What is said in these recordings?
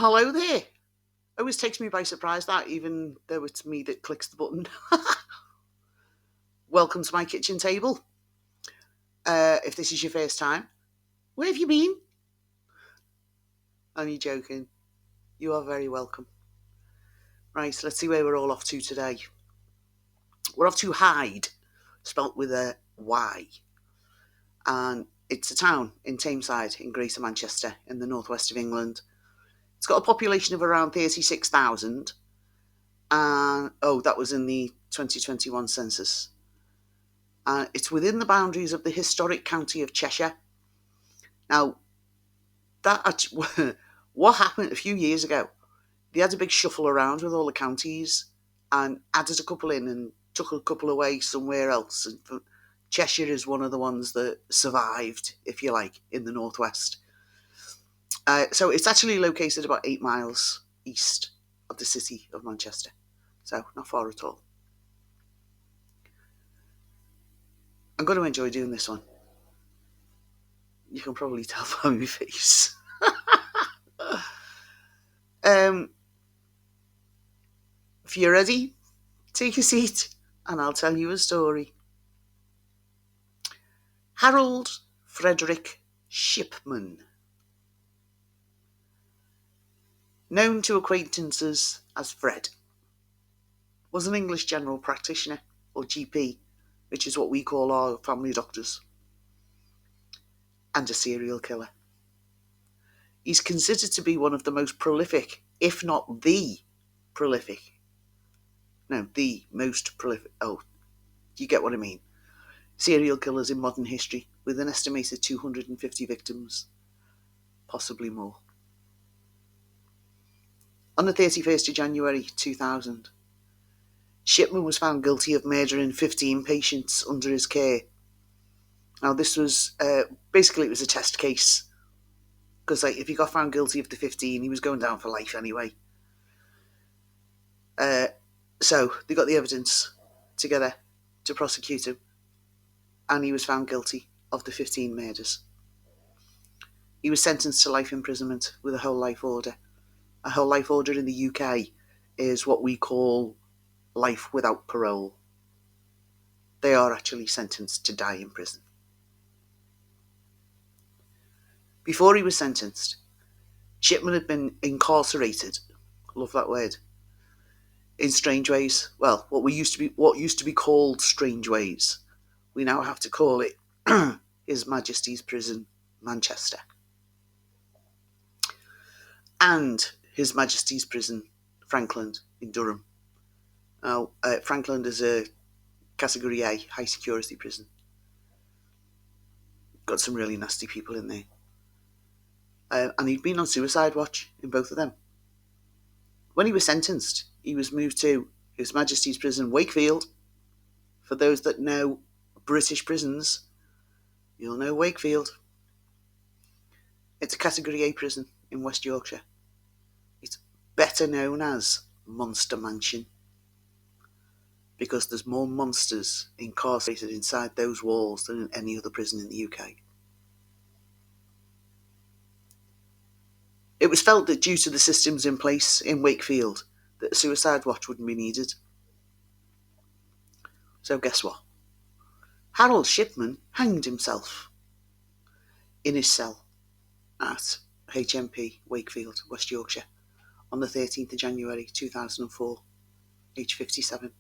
hello there. Always takes me by surprise that, even though it's me that clicks the button. Welcome to my kitchen table. If this is your first time, where have you been? Only joking. You are very welcome. Right, let's see where we're all off to today. We're off to Hyde, spelt with a Y. And it's a town in Tameside in Greater Manchester in the northwest of England. It's got a population of around 36,000. And that was in the 2021 census. It's within the boundaries of the historic county of Cheshire. Now, what happened a few years ago, they had a big shuffle around with all the counties and added a couple in and took a couple away somewhere else. And Cheshire is one of the ones that survived, if you like, in the northwest. So it's actually located about 8 miles east of the city of Manchester. So not far at all. I'm going to enjoy doing this one. You can probably tell by my face. If you're ready, take a seat and I'll tell you a story. Harold Frederick Shipman, known to acquaintances as Fred, was an English general practitioner, or GP, which is what we call our family doctors, and a serial killer. He's considered to be one of the most prolific, if not the most prolific, you get what I mean, serial killers in modern history, with an estimated 250 victims, possibly more. On the 31st of January 2000, Shipman was found guilty of murdering 15 patients under his care. Now, this was, basically it was a test case, because if he got found guilty of the 15, he was going down for life anyway. So they got the evidence together to prosecute him, and he was found guilty of the 15 murders. He was sentenced to life imprisonment with a whole life order. A whole life order in the UK is what we call life without parole. They are actually sentenced to die in prison. Before he was sentenced, Shipman had been incarcerated, love that word, in strange ways. Well, what used to be called strange ways, we now have to call it His Majesty's Prison, Manchester, and His Majesty's Prison, Frankland, in Durham. Now, Frankland is a Category A, high security prison. Got some really nasty people in there. And he'd been on suicide watch in both of them. When he was sentenced, he was moved to His Majesty's Prison, Wakefield. For those that know British prisons, you'll know Wakefield. It's a Category A prison in West Yorkshire. It's better known as Monster Mansion, because there's more monsters incarcerated inside those walls than in any other prison in the UK. It was felt that due to the systems in place in Wakefield, that a suicide watch wouldn't be needed. So guess what? Harold Shipman hanged himself in his cell at HMP Wakefield, West Yorkshire, on the 13th of January 2004, age 57.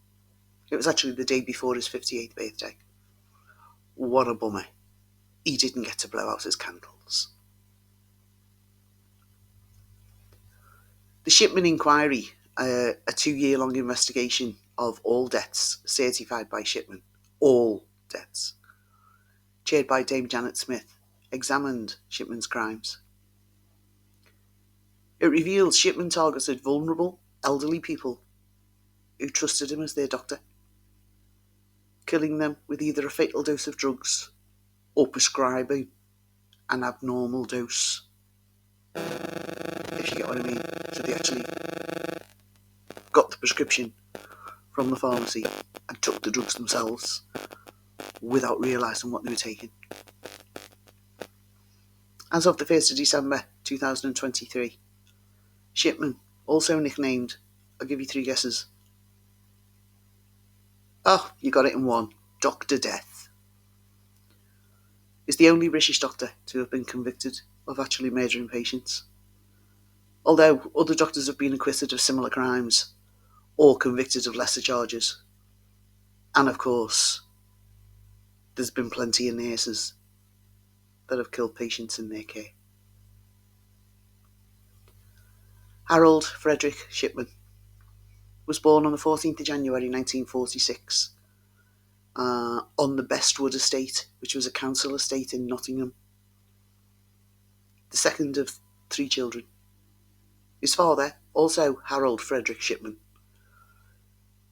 It was actually the day before his 58th birthday. What a bummer. He didn't get to blow out his candles. The Shipman Inquiry, a 2-year-long investigation of all deaths certified by Shipman, all deaths, chaired by Dame Janet Smith, examined Shipman's crimes. It revealed Shipman targeted vulnerable, elderly people who trusted him as their doctor, killing them with either a fatal dose of drugs or prescribing an abnormal dose, if you get what I mean. So they actually got the prescription from the pharmacy and took the drugs themselves without realising what they were taking. As of the 1st of December 2023, Shipman, also nicknamed, I'll give you 3 guesses. Oh, you got it in one. Dr. Death. Is the only British doctor to have been convicted of actually murdering patients. Although other doctors have been acquitted of similar crimes or convicted of lesser charges. And of course, there's been plenty of nurses that have killed patients in their care. Harold Frederick Shipman was born on the 14th of January 1946 on the Bestwood estate, which was a council estate in Nottingham. The second of 3 children. His father, also Harold Frederick Shipman,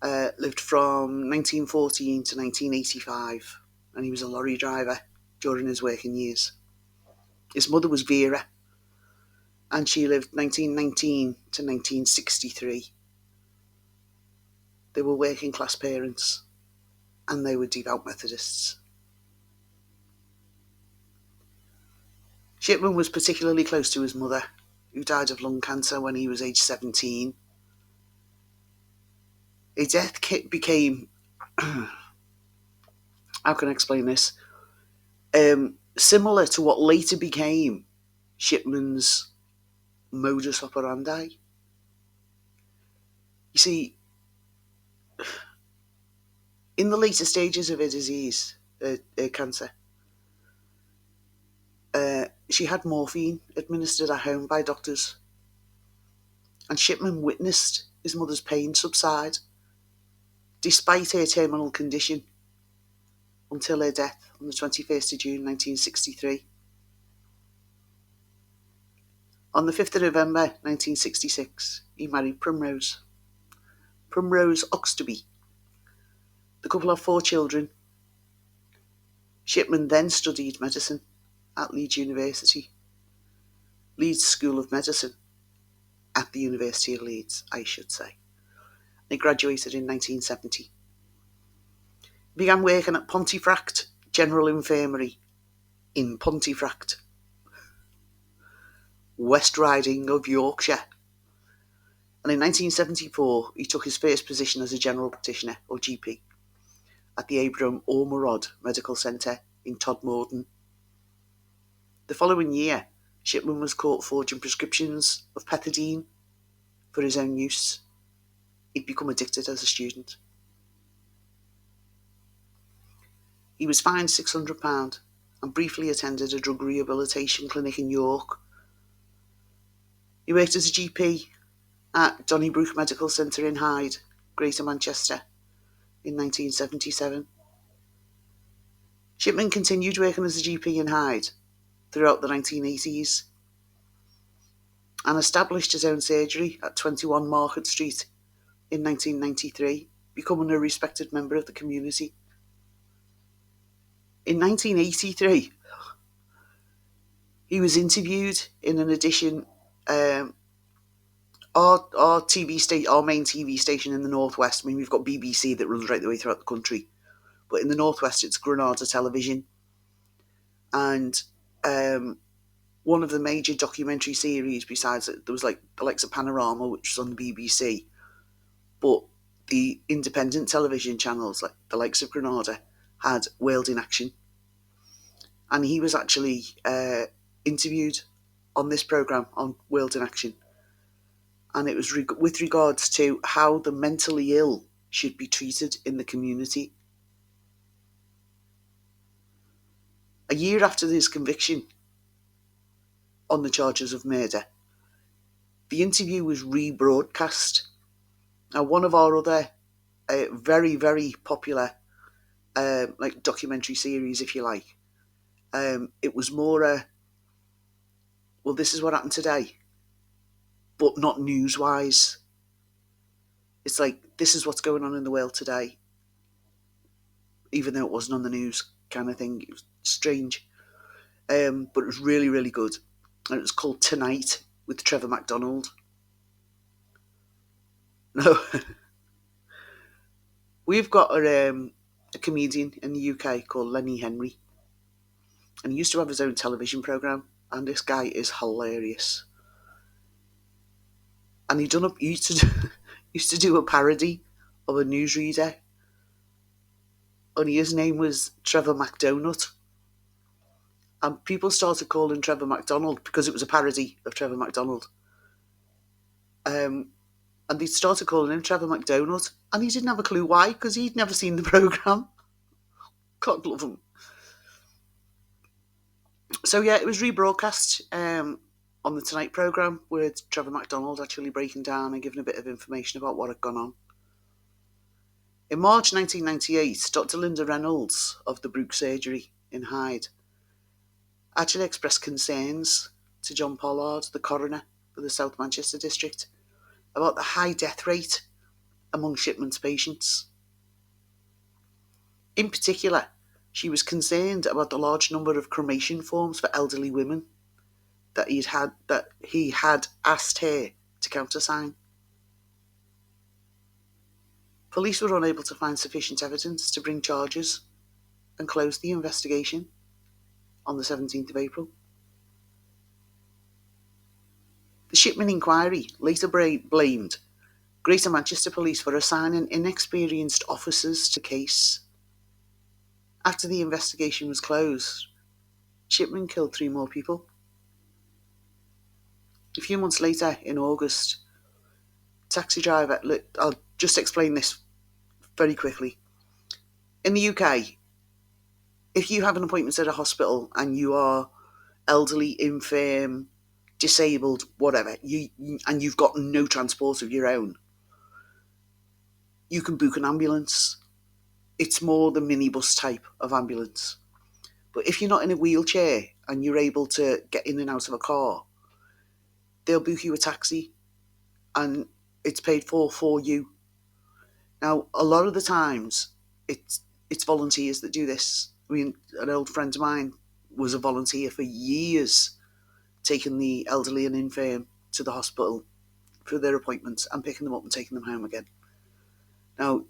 lived from 1914 to 1985, and he was a lorry driver during his working years. His mother was Vera, and she lived 1919 to 1963. They were working class parents, and they were devout Methodists. Shipman was particularly close to his mother, who died of lung cancer when he was aged 17. His death became, how can I explain this? Similar to what later became Shipman's modus operandi. You see, in the later stages of her disease, her cancer, she had morphine administered at home by doctors, and Shipman witnessed his mother's pain subside despite her terminal condition until her death on the 21st of June 1963. On the 5th of November 1966, he married Primrose Oxtoby. The couple had 4 children. Shipman then studied medicine at Leeds University, Leeds School of Medicine, at the University of Leeds, I should say. He graduated in 1970. He began working at Pontefract General Infirmary in Pontefract, West Riding of Yorkshire. And in 1974, he took his first position as a general practitioner, or GP, at the Abram Ormerod Medical Centre in Todmorden. The following year, Shipman was caught forging prescriptions of pethidine for his own use. He'd become addicted as a student. He was fined £600 and briefly attended a drug rehabilitation clinic in York. He worked as a GP at Donnybrook Medical Centre in Hyde, Greater Manchester, in 1977. Shipman continued working as a GP in Hyde throughout the 1980s and established his own surgery at 21 Market Street in 1993, becoming a respected member of the community. In 1983, he was interviewed in an edition, our main TV station in the Northwest. I mean, we've got BBC that runs right the way throughout the country, but in the Northwest it's Granada Television. And one of the major documentary series, besides it, there was like the likes of Panorama, which was on the BBC, but the independent television channels, like the likes of Granada, had World in Action. And he was actually interviewed on this programme on World in Action. And it was with regards to how the mentally ill should be treated in the community. A year after his conviction on the charges of murder, the interview was rebroadcast. Now, one of our other very, very popular like documentary series, if you like, it was more well, this is what happened today, but not news-wise. It's like, this is what's going on in the world today, even though it wasn't on the news kind of thing. It was strange, but it was really, really good. And it was called Tonight with Trevor McDonald. No. We've got a comedian in the UK called Lenny Henry, and he used to have his own television programme, and this guy is hilarious. and he used to do a parody of a newsreader. Only his name was Trevor McDonald, and people started calling Trevor McDonald because it was a parody of Trevor McDonald. And they started calling him Trevor McDonald, and he didn't have a clue why, because he'd never seen the programme. God love him. So yeah, it was rebroadcast on the Tonight programme with Trevor McDonald actually breaking down and giving a bit of information about what had gone on. In March 1998, Dr. Linda Reynolds of the Brook Surgery in Hyde actually expressed concerns to John Pollard, the coroner for the South Manchester district, about the high death rate among Shipman's patients. In particular, she was concerned about the large number of cremation forms for elderly women that he had asked her to countersign. Police were unable to find sufficient evidence to bring charges and closed the investigation on the 17th of April. The Shipman inquiry later blamed Greater Manchester Police for assigning inexperienced officers to the case. After the investigation was closed, Shipman killed 3 more people. A few months later, in August, taxi driver... I'll just explain this very quickly. In the UK, if you have an appointment at a hospital and you are elderly, infirm, disabled, whatever, and you've got no transport of your own, you can book an ambulance. It's more the minibus type of ambulance. But if you're not in a wheelchair and you're able to get in and out of a car, they'll book you a taxi and it's paid for you. Now, a lot of the times, it's volunteers that do this. I mean, an old friend of mine was a volunteer for years, taking the elderly and infirm to the hospital for their appointments and picking them up and taking them home again. Now,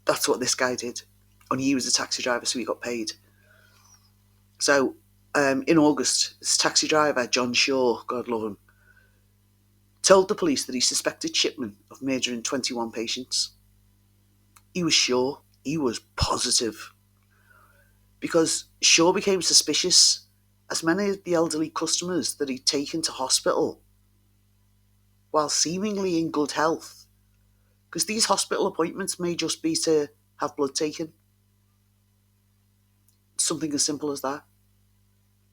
that's what this guy did. Only he was a taxi driver, so he got paid. So, in August, this taxi driver, John Shaw, God love him, told the police that he suspected Shipman of murdering 21 patients. He was sure, he was positive, because Shaw became suspicious as many of the elderly customers that he'd taken to hospital, while seemingly in good health, because these hospital appointments may just be to have blood taken. Something as simple as that.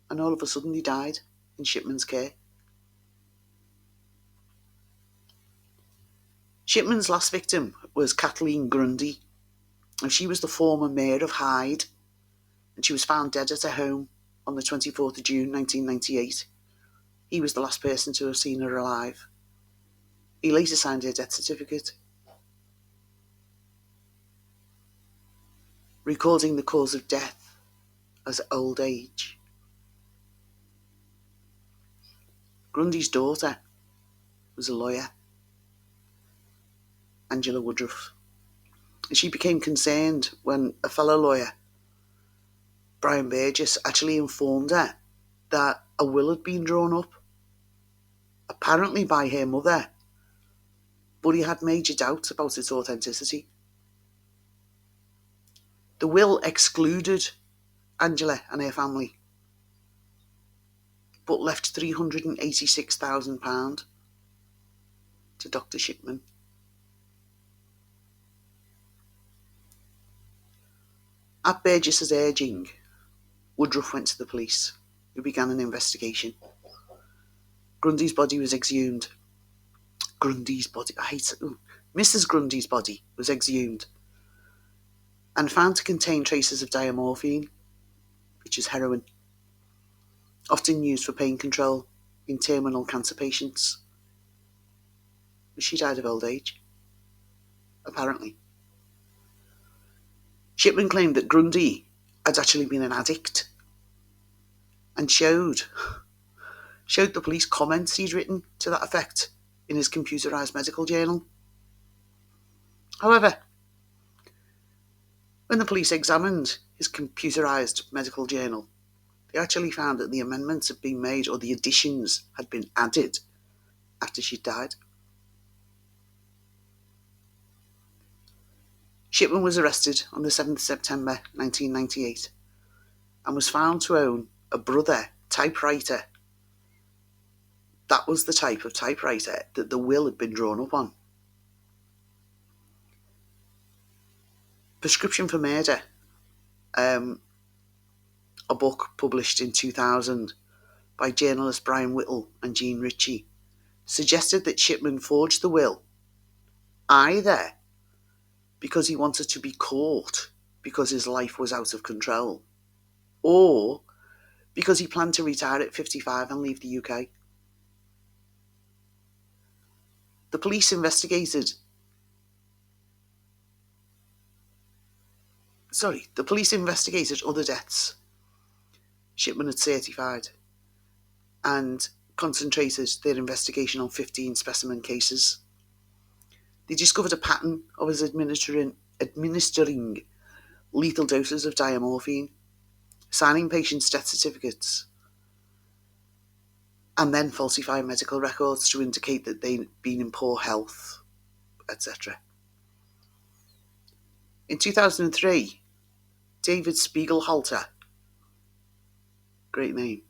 And all of a sudden he died in Shipman's care. Shipman's last victim was Kathleen Grundy, and she was the former mayor of Hyde, and she was found dead at her home on the 24th of June 1998. He was the last person to have seen her alive. He later signed her death certificate, recording the cause of death as old age. Grundy's daughter was a lawyer, Angela Woodruff, and she became concerned when a fellow lawyer, Brian Burgess, actually informed her that a will had been drawn up, apparently by her mother, but he had major doubts about its authenticity. The will excluded Angela and her family, but left £386,000 to Dr. Shipman. At Burgess's urging, Woodruff went to the police, who began an investigation. Grundy's body was exhumed. Mrs. Grundy's body was exhumed and found to contain traces of diamorphine, which is heroin, often used for pain control in terminal cancer patients. But she died of old age, apparently. Shipman claimed that Grundy had actually been an addict and showed the police comments he'd written to that effect in his computerised medical journal. However, when the police examined his computerised medical journal, they actually found that the amendments had been made, or the additions had been added, after she died. Shipman was arrested on the 7th of September 1998 and was found to own a Brother typewriter. That was the type of typewriter that the will had been drawn up on. Prescription for Murder, a book published in 2000 by journalists Brian Whittle and Jean Ritchie, suggested that Shipman forged the will either because he wanted to be caught because his life was out of control, or because he planned to retire at 55 and leave the UK. The police investigated other deaths Shipman had certified and concentrated their investigation on 15 specimen cases. They discovered a pattern of his administering lethal doses of diamorphine, signing patients' death certificates, and then falsifying medical records to indicate that they'd been in poor health, etc. In 2003, David Spiegelhalter, great name,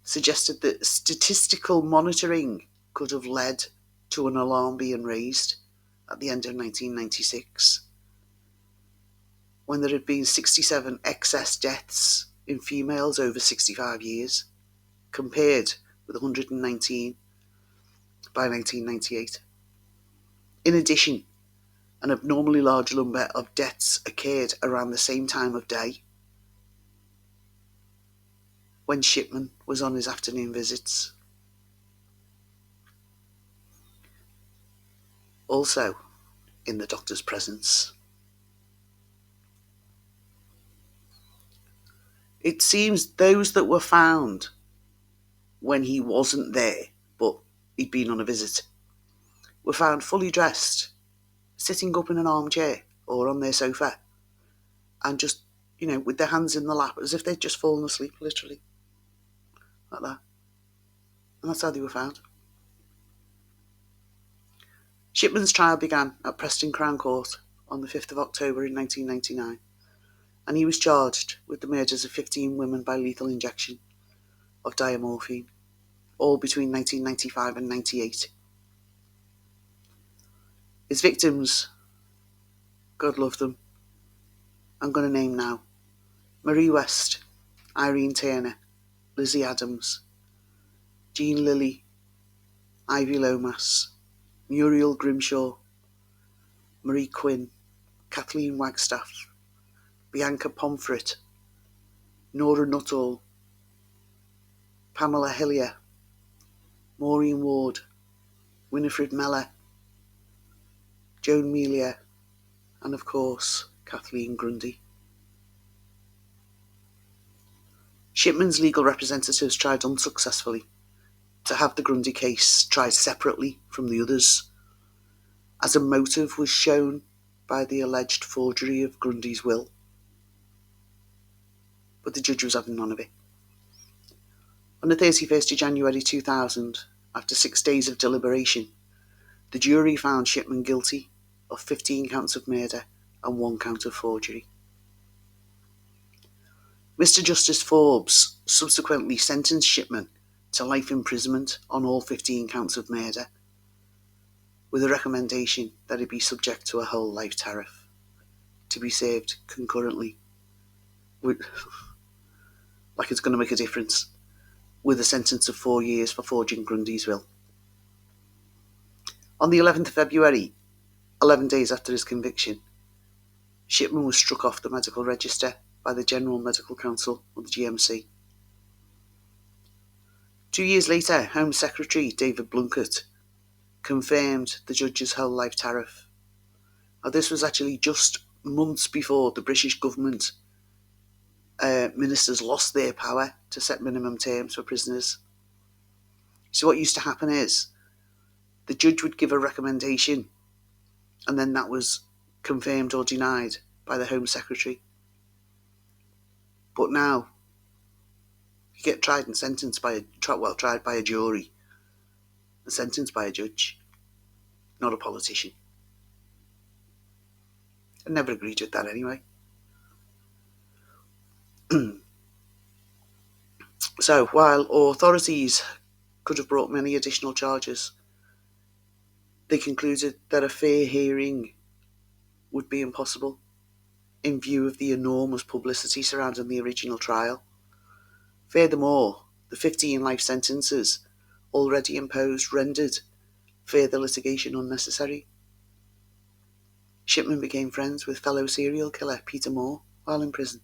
suggested that statistical monitoring could have led to an alarm being raised at the end of 1996, when there had been 67 excess deaths in females over 65 years, compared with 119 by 1998. In addition, an abnormally large number of deaths occurred around the same time of day, when Shipman was on his afternoon visits. Also, in the doctor's presence. It seems those that were found when he wasn't there, but he'd been on a visit, were found fully dressed, sitting up in an armchair or on their sofa, and just, with their hands in the lap, as if they'd just fallen asleep, literally. Like that. And that's how they were found. Shipman's trial began at Preston Crown Court on the 5th of October in 1999, and he was charged with the murders of 15 women by lethal injection of diamorphine, all between 1995 and 98. His victims, God love them, I'm going to name now: Marie West, Irene Turner, Lizzie Adams, Jean Lilly, Ivy Lomas, Muriel Grimshaw, Marie Quinn, Kathleen Wagstaff, Bianca Pomfret, Nora Nuttall, Pamela Hillier, Maureen Ward, Winifred Meller, Joan Melia, and of course, Kathleen Grundy. Shipman's legal representatives tried unsuccessfully to have the Grundy case tried separately from the others, as a motive was shown by the alleged forgery of Grundy's will. But the judge was having none of it. On the 31st of January 2000, after 6 days of deliberation, the jury found Shipman guilty of 15 counts of murder and 1 count of forgery. Mr. Justice Forbes subsequently sentenced Shipman to life imprisonment on all 15 counts of murder, with a recommendation that it be subject to a whole life tariff, to be served concurrently, with, like it's going to make a difference, with a sentence of 4 years for forging Grundy's will. On the 11th of February, 11 days after his conviction, Shipman was struck off the medical register by the General Medical Council, or the GMC. 2 years later, Home Secretary David Blunkett confirmed the judge's whole life tariff. Now, this was actually just months before the British government ministers lost their power to set minimum terms for prisoners. So what used to happen is the judge would give a recommendation, and then that was confirmed or denied by the Home Secretary. But now, you get tried and sentenced tried by a jury and sentenced by a judge, not a politician. I never agreed with that anyway. So, while authorities could have brought many additional charges, they concluded that a fair hearing would be impossible in view of the enormous publicity surrounding the original trial. Furthermore, the 15 life sentences already imposed rendered further litigation unnecessary. Shipman became friends with fellow serial killer Peter Moore while in prison.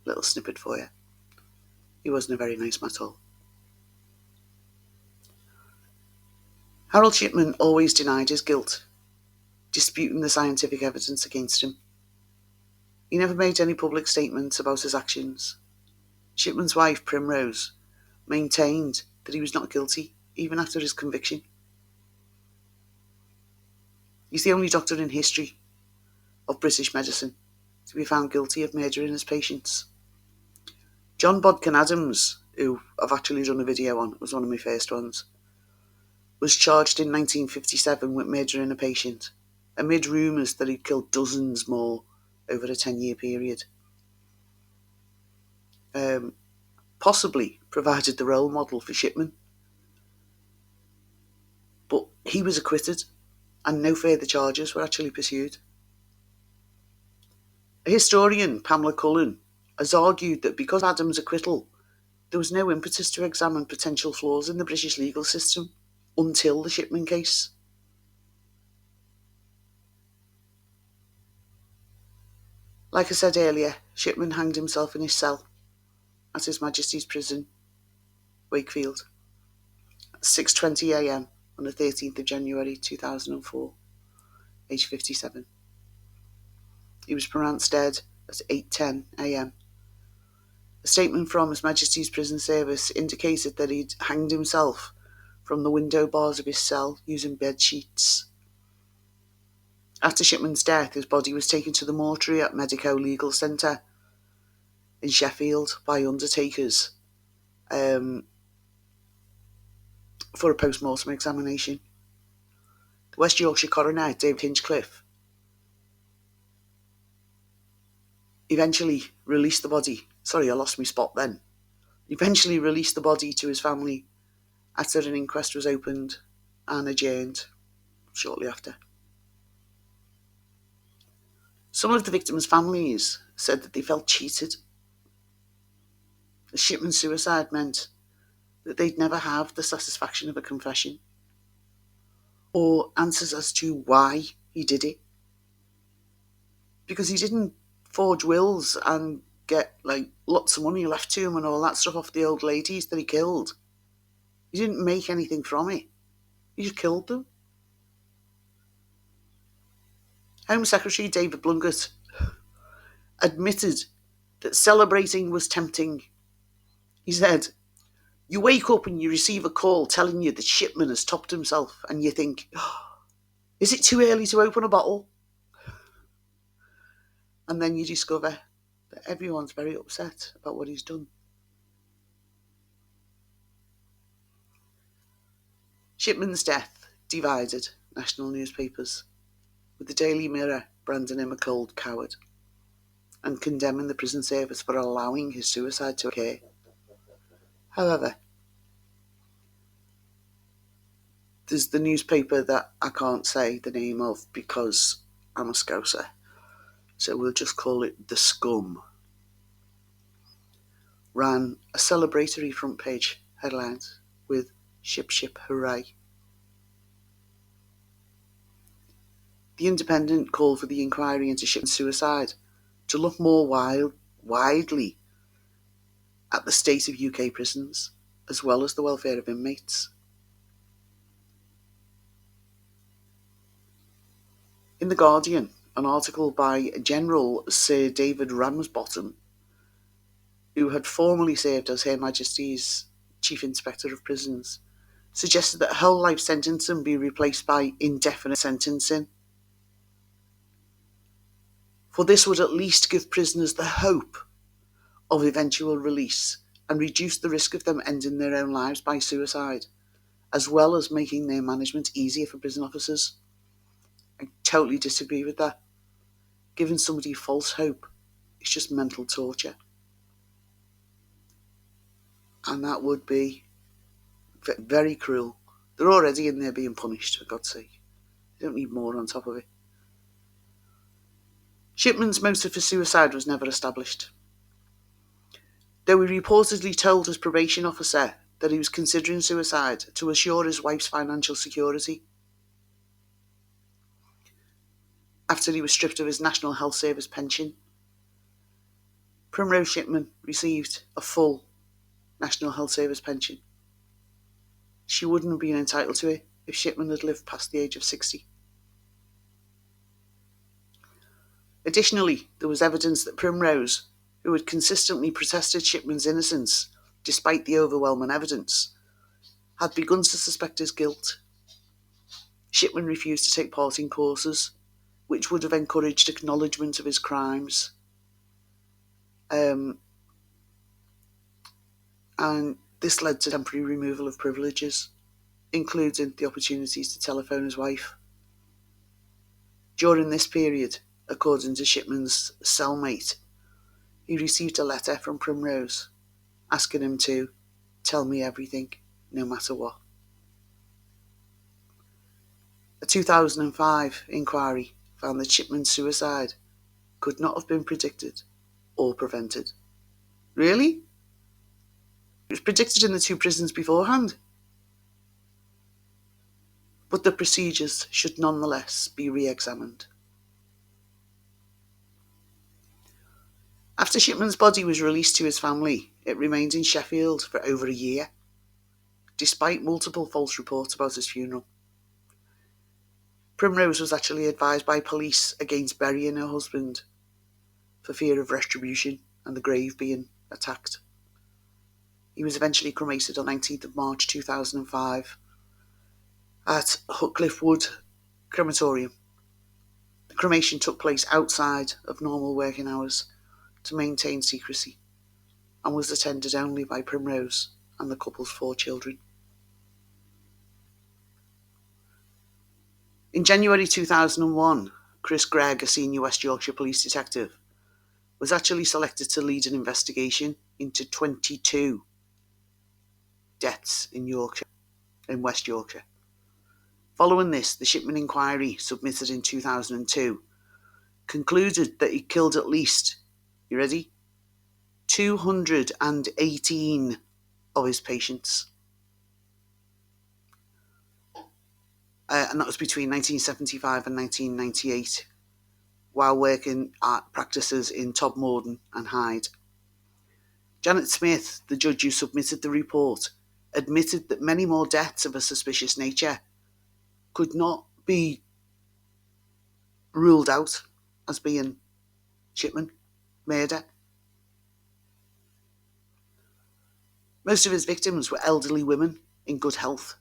Little snippet for you. He wasn't a very nice man at all. Harold Shipman always denied his guilt, disputing the scientific evidence against him. He never made any public statements about his actions. Shipman's wife, Primrose, maintained that he was not guilty, even after his conviction. He's the only doctor in history of British medicine to be found guilty of murdering his patients. John Bodkin Adams, who I've actually done a video on, was one of my first ones, was charged in 1957 with murdering a patient, amid rumours that he'd killed dozens more over a 10-year period. Possibly provided the role model for Shipman. But he was acquitted, and no further charges were actually pursued. A historian, Pamela Cullen, has argued that because of Adams' acquittal, there was no impetus to examine potential flaws in the British legal system until the Shipman case. Like I said earlier, Shipman hanged himself in his cell at His Majesty's Prison, Wakefield, at 6:20 a.m. on the 13th of January 2004, aged 57. He was pronounced dead at 8:10 a.m. A statement from His Majesty's Prison Service indicated that he'd hanged himself from the window bars of his cell using bed sheets. After Shipman's death, his body was taken to the mortuary at Medico Legal Centre in Sheffield by undertakers for a post-mortem examination. The West Yorkshire coroner, David Hinchcliffe, eventually released the body. Sorry, I lost my spot then. Eventually released the body to his family after an inquest was opened and adjourned shortly after. Some of the victims' families said that they felt cheated. The Shipman suicide meant that they'd never have the satisfaction of a confession or answers as to why he did it. Because he didn't forge wills and get lots of money left to him and all that stuff off the old ladies that he killed. He didn't make anything from it. He just killed them. Home Secretary David Blunkett admitted that celebrating was tempting. He said, "You wake up and you receive a call telling you that Shipman has topped himself and you think, is it too early to open a bottle?" And then you discover that everyone's very upset about what he's done. Shipman's death divided national newspapers, with the Daily Mirror branding him a cold coward and condemning the prison service for allowing his suicide to occur. However, there's the newspaper that I can't say the name of because I'm a Scouser, so we'll just call it The Scum, ran a celebratory front page headlines with "Ship, ship, hooray." The Independent called for the inquiry into Shipman's suicide to look more widely at the state of UK prisons, as well as the welfare of inmates. In The Guardian, an article by General Sir David Ramsbottom, who had formerly served as Her Majesty's Chief Inspector of Prisons, suggested that whole life sentencing be replaced by indefinite sentencing. For this would at least give prisoners the hope of eventual release and reduce the risk of them ending their own lives by suicide, as well as making their management easier for prison officers. I totally disagree with that. giving somebody false hope is just mental torture. And that would be very cruel. They're already in there being punished, for God's sake. They don't need more on top of it. Shipman's motive for suicide was never established, though he reportedly told his probation officer that he was considering suicide to assure his wife's financial security after he was stripped of his National Health Service pension. Primrose Shipman received a full National Health Service pension. She wouldn't have been entitled to it if Shipman had lived past the age of 60. Additionally, there was evidence that Primrose, who had consistently protested Shipman's innocence despite the overwhelming evidence, had begun to suspect his guilt. Shipman refused to take part in courses, which would have encouraged acknowledgement of his crimes. And this led to temporary removal of privileges, including the opportunities to telephone his wife. During this period, according to Shipman's cellmate, he received a letter from Primrose asking him to tell me everything, no matter what. A 2005 inquiry found that Shipman's suicide could not have been predicted or prevented. Really? It was predicted in the 2 prisons beforehand. But the procedures should nonetheless be re-examined. After Shipman's body was released to his family, it remained in Sheffield for over a year, despite multiple false reports about his funeral. Primrose was actually advised by police against burying her husband for fear of retribution and the grave being attacked. He was eventually cremated on 19th of March 2005 at Huckcliffe Wood Crematorium. The cremation took place outside of normal working hours to maintain secrecy and was attended only by Primrose and the couple's 4 children. In January 2001, Chris Gregg, a senior West Yorkshire police detective, was actually selected to lead an investigation into 22 deaths in West Yorkshire. Following this, the Shipman inquiry, submitted in 2002, concluded that he killed at least, you ready, 218 of his patients. And that was between 1975 and 1998, while working at practices in Todmorden and Hyde. Janet Smith, the judge who submitted the report, admitted that many more deaths of a suspicious nature could not be ruled out as being Shipman murder. Most of his victims were elderly women in good health.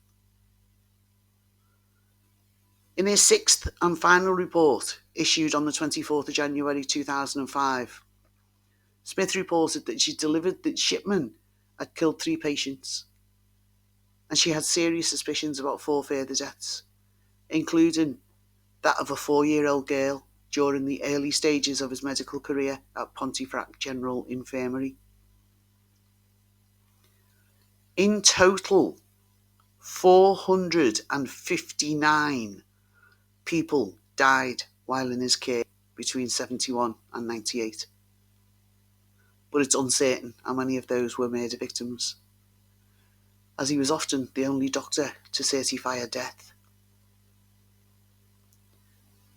In his 6th and final report, issued on the 24th of January 2005, Smith reported that she delivered that Shipman had killed 3 patients, and she had serious suspicions about 4 further deaths, including that of a 4-year-old girl during the early stages of his medical career at Pontefract General Infirmary. In total, 459 people died while in his care between 71 and 98. But it's uncertain how many of those were murder victims, as he was often the only doctor to certify a death.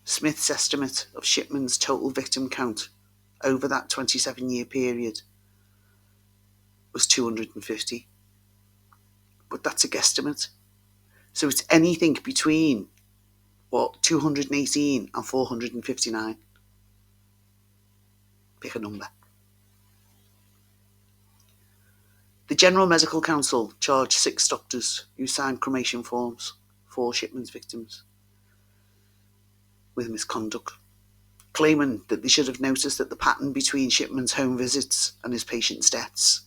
Smith's estimate of Shipman's total victim count over that 27-year period was 250. But that's a guesstimate. So it's anything between 218 and 459. Pick a number. The General Medical Council charged 6 doctors who signed cremation forms for Shipman's victims with misconduct, claiming that they should have noticed that the pattern between Shipman's home visits and his patients' deaths.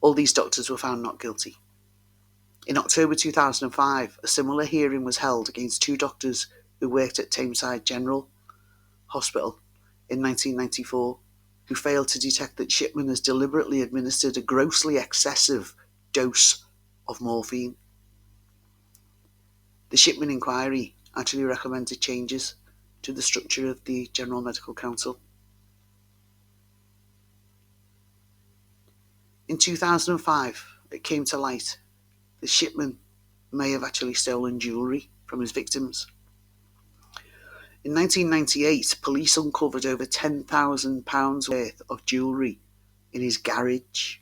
All these doctors were found not guilty. In October 2005, a similar hearing was held against 2 doctors who worked at Tameside General Hospital in 1994 who failed to detect that Shipman has deliberately administered a grossly excessive dose of morphine. The Shipman inquiry actually recommended changes to the structure of the General Medical Council. In 2005, it came to light that Shipman may have actually stolen jewellery from his victims. In 1998, police uncovered over £10,000 worth of jewellery in his garage.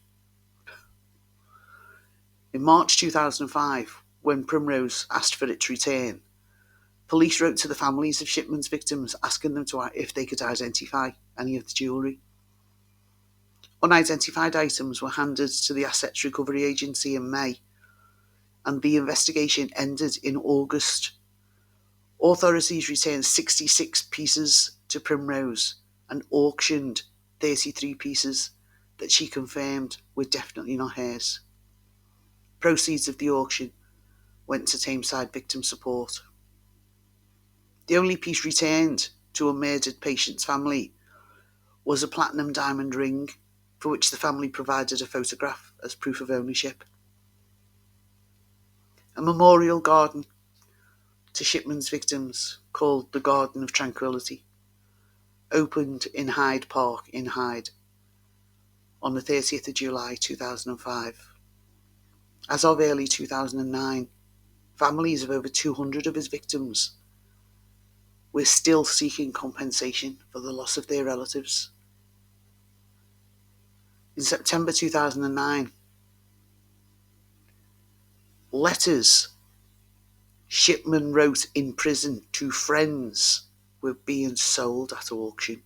In March 2005, when Primrose asked for its return, police wrote to the families of Shipman's victims asking them if they could identify any of the jewellery. Unidentified items were handed to the Assets Recovery Agency in May, and the investigation ended in August. Authorities returned 66 pieces to Primrose and auctioned 33 pieces that she confirmed were definitely not hers. Proceeds of the auction went to Tameside Victim Support. The only piece returned to a murdered patient's family was a platinum diamond ring, for which the family provided a photograph as proof of ownership. A memorial garden to Shipman's victims, called the Garden of Tranquility, opened in Hyde Park in Hyde on the 30th of July 2005. As of early 2009, families of over 200 of his victims were still seeking compensation for the loss of their relatives. In September 2009, letters Shipman wrote in prison to friends were being sold at auction.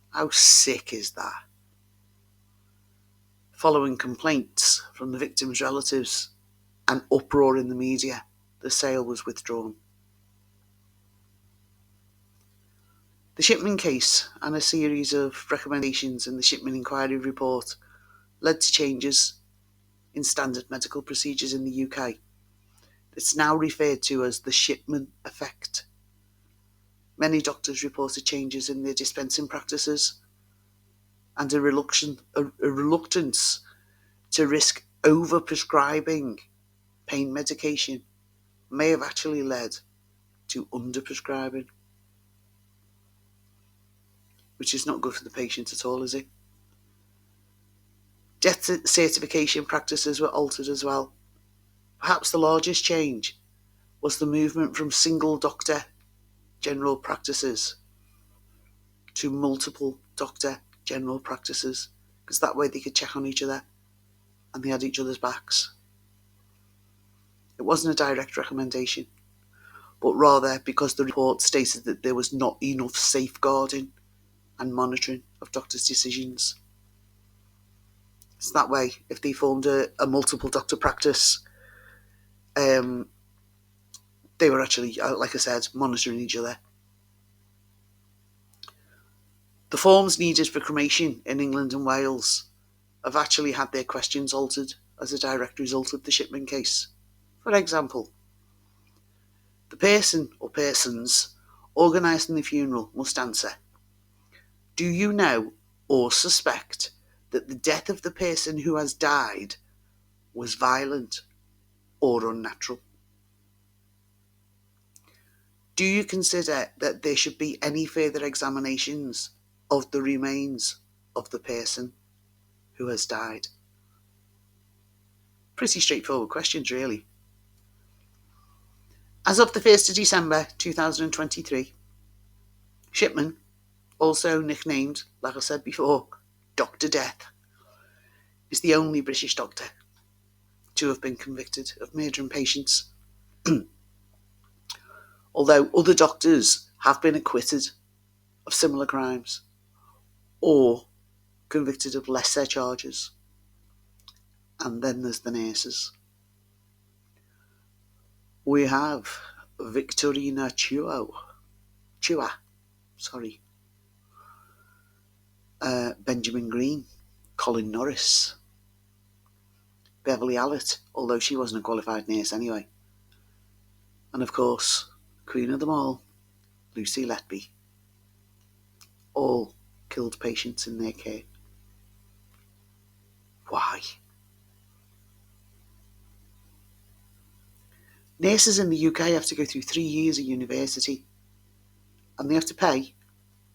How sick is that? Following complaints from the victims' relatives and uproar in the media, the sale was withdrawn. The Shipman case and a series of recommendations in the Shipman Inquiry Report led to changes in standard medical procedures in the UK. It's now referred to as the Shipman effect. Many doctors reported changes in their dispensing practices, and a reluctance to risk over-prescribing pain medication may have actually led to under-prescribing, which is not good for the patient at all, is it? Death certification practices were altered as well. Perhaps the largest change was the movement from single doctor general practices to multiple doctor general practices, because that way they could check on each other and they had each other's backs. It wasn't a direct recommendation, but rather because the report stated that there was not enough safeguarding and monitoring of doctors' decisions. It's that way, if they formed a multiple doctor practice, they were actually, like I said, monitoring each other. The forms needed for cremation in England and Wales have actually had their questions altered as a direct result of the Shipman case. For example, the person or persons organising the funeral must answer, do you know or suspect that the death of the person who has died was violent or unnatural? Do you consider that there should be any further examinations of the remains of the person who has died? Pretty straightforward questions, really. As of the 1st of December 2023, Shipman, also nicknamed, like I said before, Dr. Death, is the only British doctor to have been convicted of murdering patients. Although other doctors have been acquitted of similar crimes or convicted of lesser charges. And then there's the nurses. We have Victorina Chua, Benjamin Green, Colin Norris, Beverly Allett, although she wasn't a qualified nurse anyway. And of course, Queen of them all, Lucy Letby. all killed patients in their care. Why? Nurses in the UK have to go through 3 years of university, and they have to pay.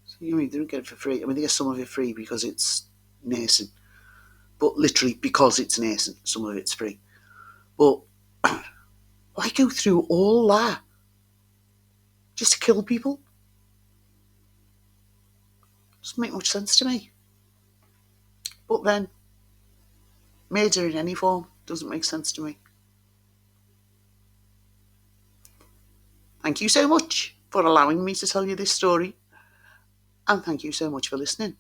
So, they don't get it for free. They get some of it free because it's nursing, but literally because it's nursing, some of it's free. But why go through all that just to kill people? Doesn't make much sense to me. But then, murder in any form doesn't make sense to me. Thank you so much for allowing me to tell you this story, and thank you so much for listening.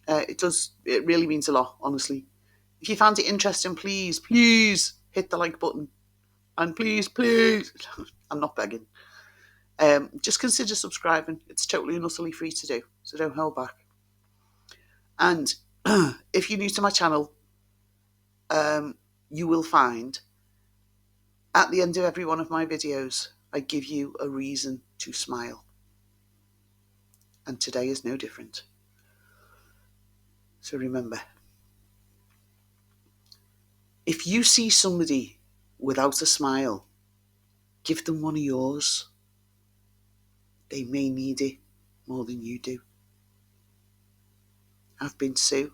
It really means a lot, honestly. If you found it interesting, please hit the like button, and please, I'm not begging, just consider subscribing. It's totally and utterly free to do, so don't hold back. And if you're new to my channel, you will find at the end of every one of my videos, I give you a reason to smile. And today is no different. So remember, if you see somebody without a smile, give them one of yours. They may need it more than you do. I've been Sue.